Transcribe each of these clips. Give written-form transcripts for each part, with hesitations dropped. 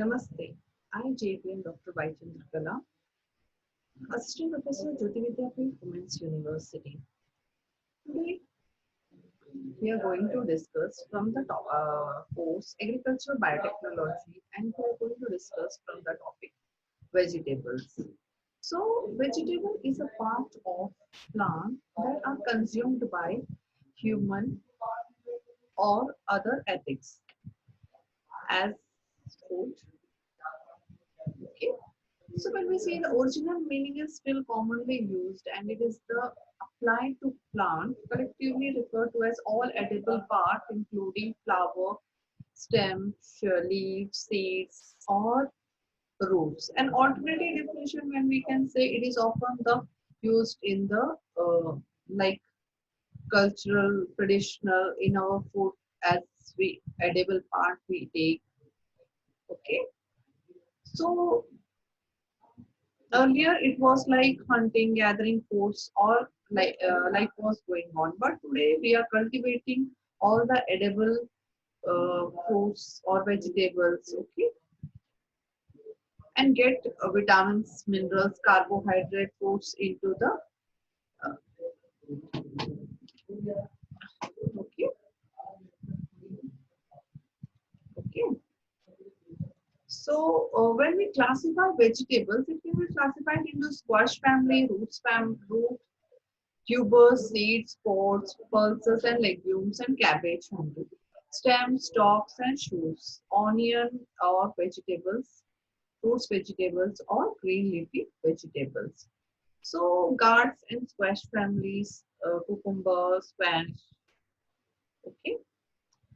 Namaste. I, JVM Dr. Chandrakala, Assistant Professor Jyoti Vidyapeeth, Women's University. Today, we are going to discuss from the course Agriculture Biotechnology, and we are going to discuss from the topic vegetables. So, vegetable is a part of plant that are consumed by human or other ethics as food. Okay. So when we say the original meaning is still commonly used and it is the applied to plant, collectively referred to as all edible parts, including flower, stem, leaves, seeds, or roots. An alternative definition when we can say it is often the used in the like cultural, traditional in our food as we edible part we take. Okay. So earlier it was like hunting gathering foods or like was going on, but today we are cultivating all the edible fruits or vegetables, okay, and get vitamins, minerals, carbohydrate foods into the uh, okay. Okay, so when we classify vegetables, it can be classified into squash family, root, tubers, seeds, pods, pulses and legumes, and cabbage family. Stems, stalks, and shoots, onion or vegetables, fruits, vegetables, or green leafy vegetables. So, gourds and squash families, cucumber, Spanish, okay,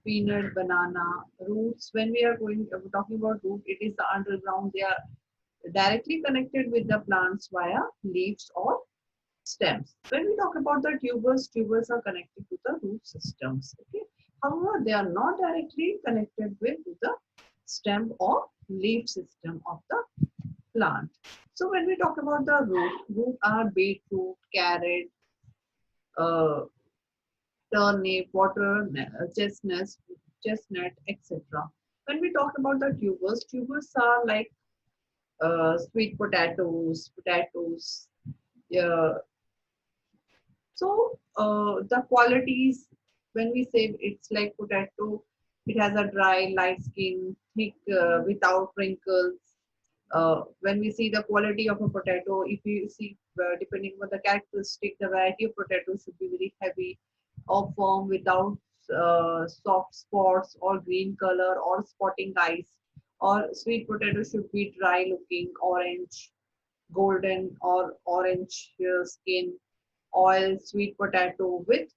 peanut, banana, roots. When we are talking about root, it is the underground. They are directly connected with the plants via leaves or stems. When we talk about the tubers, tubers are connected to the root systems. Okay. However, they are not directly connected with the stem or leaf system of the plant. So when we talk about the root are beetroot, carrot, uh, turnip, chestnut, etc. When we talk about the tubers, tubers are like sweet potatoes, uh, so the qualities when we say it's like potato, it has a dry, light skin, thick, without wrinkles. When we see the quality of a potato, if you see depending on the characteristic, the variety of potato should be very heavy or firm without soft spots or green color or spotting eyes. Or sweet potato should be dry looking, orange, golden or orange skin, oil sweet potato with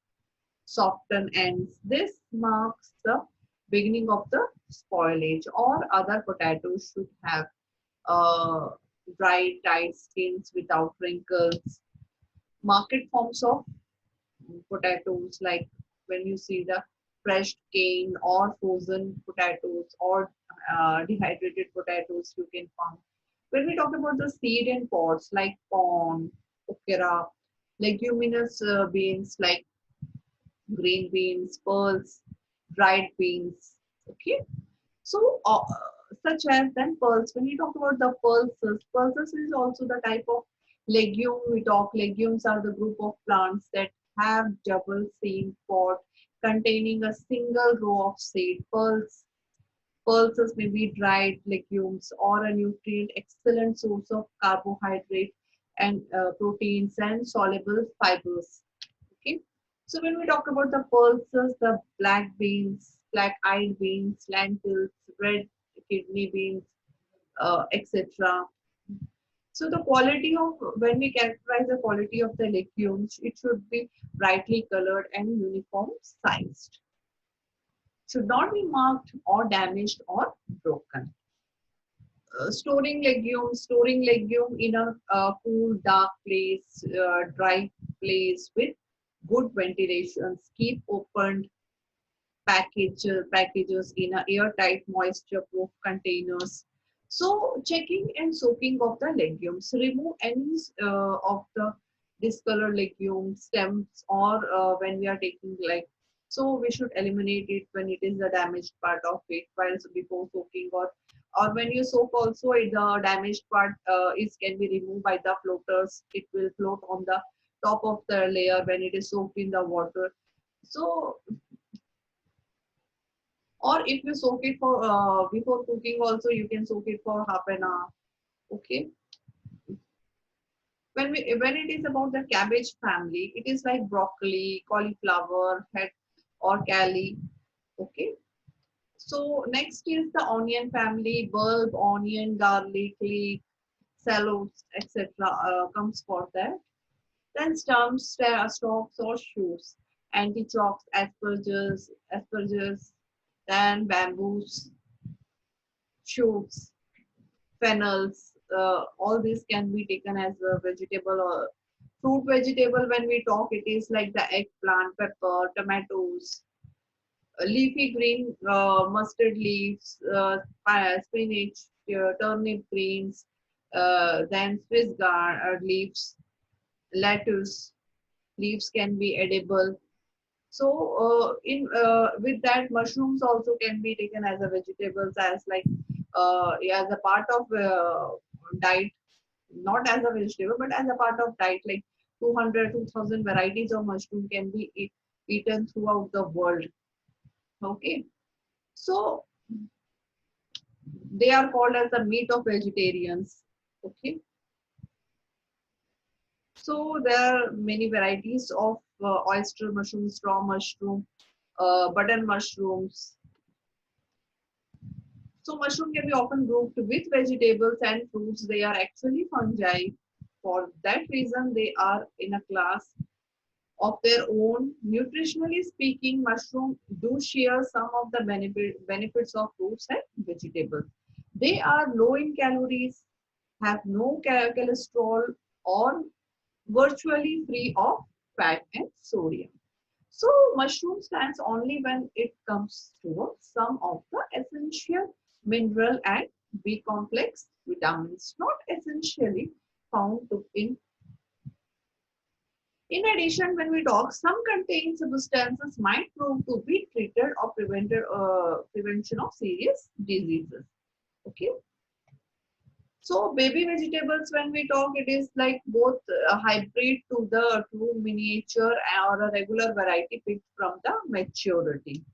softened ends. This marks the beginning of the spoilage, or other potatoes should have uh, dry, tight skins without wrinkles. Market forms of potatoes, like when you see the fresh cane or frozen potatoes or dehydrated potatoes, you can find. When we talk about the seed and pods like corn, okra, leguminous beans like green beans, pearls, dried beans. Okay, so such as then pearls. When we talk about the pulses is also the type of legume. We talk legumes are the group of plants that have double seed pod containing a single row of seed. Pulses may be dried legumes or a nutrient excellent source of carbohydrate and proteins and soluble fibers. Okay. So when we talk about the pulses, the black beans, black-eyed beans, lentils, red kidney beans, etc. So the quality of when we characterize the quality of the legumes, it should be brightly colored and uniform sized. Should not be marked or damaged or broken. Storing legume in a cool, dark place, dry place with good ventilations. Keep opened packages in a airtight, moisture-proof containers. So checking and soaking of the legumes. Remove any of the discolored legume stems, or when we are taking like, so we should eliminate it when it is the damaged part of it while before soaking, or or when you soak also, the damaged part is can be removed by the floaters. It will float on the top of the layer when it is soaked in the water. So, or if you soak it for before cooking also, you can soak it for half an hour. Okay. When it is about the cabbage family, it is like broccoli, cauliflower, head, or cali. Okay. So next is the onion family: bulb, onion, garlic, leek, shallots, etc. Comes for that. Then stumps, stalks, or shoots: antichokes, asperges, then bamboos, shoots, fennels. All these can be taken as a vegetable or fruit vegetable. When we talk, it is like the eggplant, pepper, tomatoes, leafy green, mustard leaves, spinach, turnip greens, then Swiss leaves, lettuce leaves can be edible. So in with that, mushrooms also can be taken as a vegetables, as like yeah, as a part of diet, not as a vegetable but as a part of diet. Like 200 2000 varieties of mushroom can be eaten throughout the world. Okay, so they are called as the meat of vegetarians. Okay, so there are many varieties of oyster mushroom, straw mushroom, button mushrooms. So mushroom can be often grouped with vegetables and fruits. They are actually fungi. For that reason, they are in a class of their own. Nutritionally speaking, mushroom do share some of the benefits of fruits and vegetables. They are low in calories, have no cholesterol, or virtually free of fat and sodium. So mushroom stands only when it comes to some of the essential mineral and B complex vitamins, not essentially found in addition, when we talk, some contained substances might prove to be treated or prevented prevention of serious diseases. Okay. So baby vegetables, when we talk, it is like both a hybrid to the true miniature or a regular variety picked from the maturity.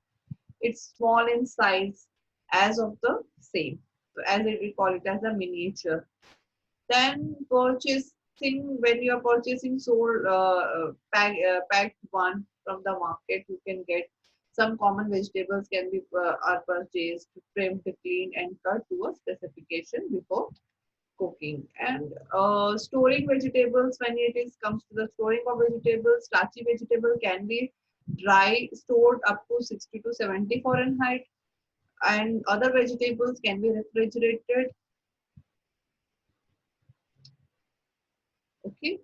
It's small in size as of the same, so as we call it as a miniature. Then purchasing, when you are purchasing sold packed one from the market, you can get some common vegetables can be are purchased, trimmed, cleaned, and cut to a specification before cooking. And storing vegetables, when it is comes to the storing of vegetables, starchy vegetable can be dry stored up to 60 to 70 Fahrenheit, and other vegetables can be refrigerated. Okay.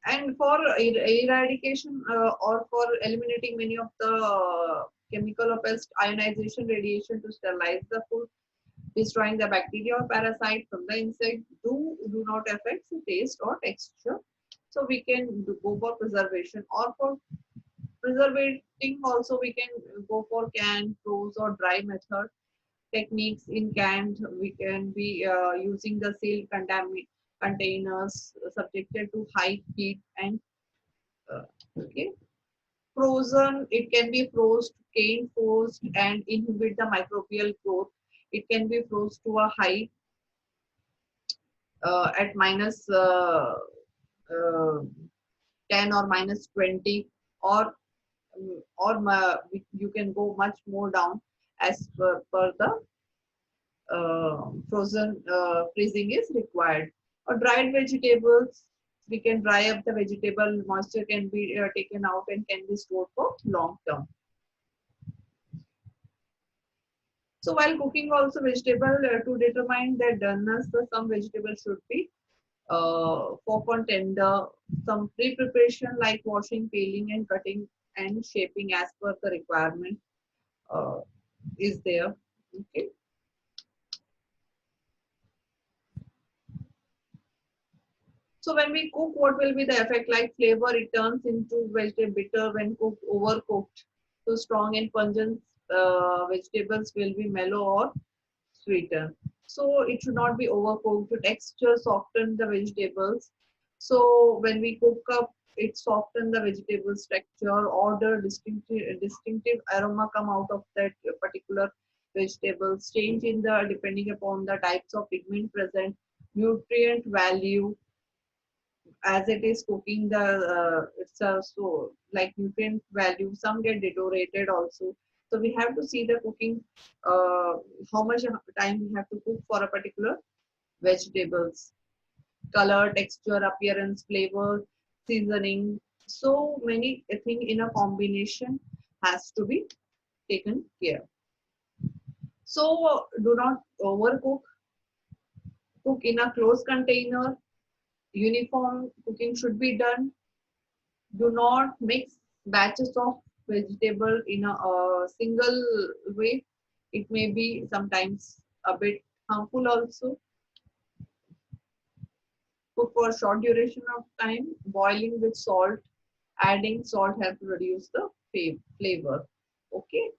And for eradication or for eliminating many of the chemical or pest ionization radiation to sterilize the food, destroying the bacteria or parasite from the insect do not affect the taste or texture. So we can go for preservation, or for preservating also we can go for canned, froze, or dry method techniques. In canned, we can be using the sealed containers subjected to high heat and uh, okay. Frozen, it can be frozen, cane forced, and inhibit the microbial growth. It can be frozen to a high at minus uh, 10 or minus 20, or you can go much more down as per the frozen freezing is required. Or dried vegetables, we can dry up the vegetable, moisture can be taken out and can be stored for long term. So while cooking also vegetable, to determine their doneness, some vegetables should be fork on tender, some pre-preparation like washing, peeling, and cutting and shaping as per the requirement uh, is there. Okay. So when we cook, what will be the effect? Like flavor, it turns into vegetable bitter when cooked, overcooked. So strong and pungent vegetables will be mellow or sweeter. So it should not be overcooked. To texture soften the vegetables. So when we cook up, it soften the vegetable texture, order, distinctive aroma come out of that particular vegetables. Change in the depending upon the types of pigment present, nutrient value as it is cooking the it's so like nutrient value. Some get deteriorated also. So we have to see the cooking, uh, how much time we have to cook for a particular vegetables. Color, texture, appearance, flavor, seasoning. So many things in a combination has to be taken care. So do not overcook. Cook in a closed container. Uniform cooking should be done. Do not mix batches of vegetable in a single way. It may be sometimes a bit harmful also. Cook for a short duration of time. Boiling with salt. Adding salt helps reduce the flavor. Okay.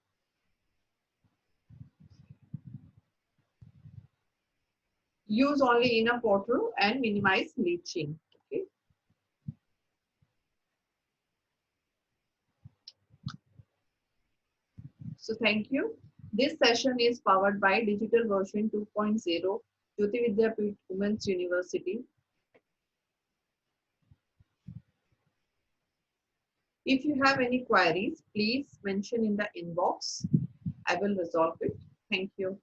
Use only enough water and minimize leaching. Okay. So thank you. This session is powered by Digital Version 2.0, Jyoti Vidyapeeth Women's University. If you have any queries, please mention in the inbox. I will resolve it. Thank you.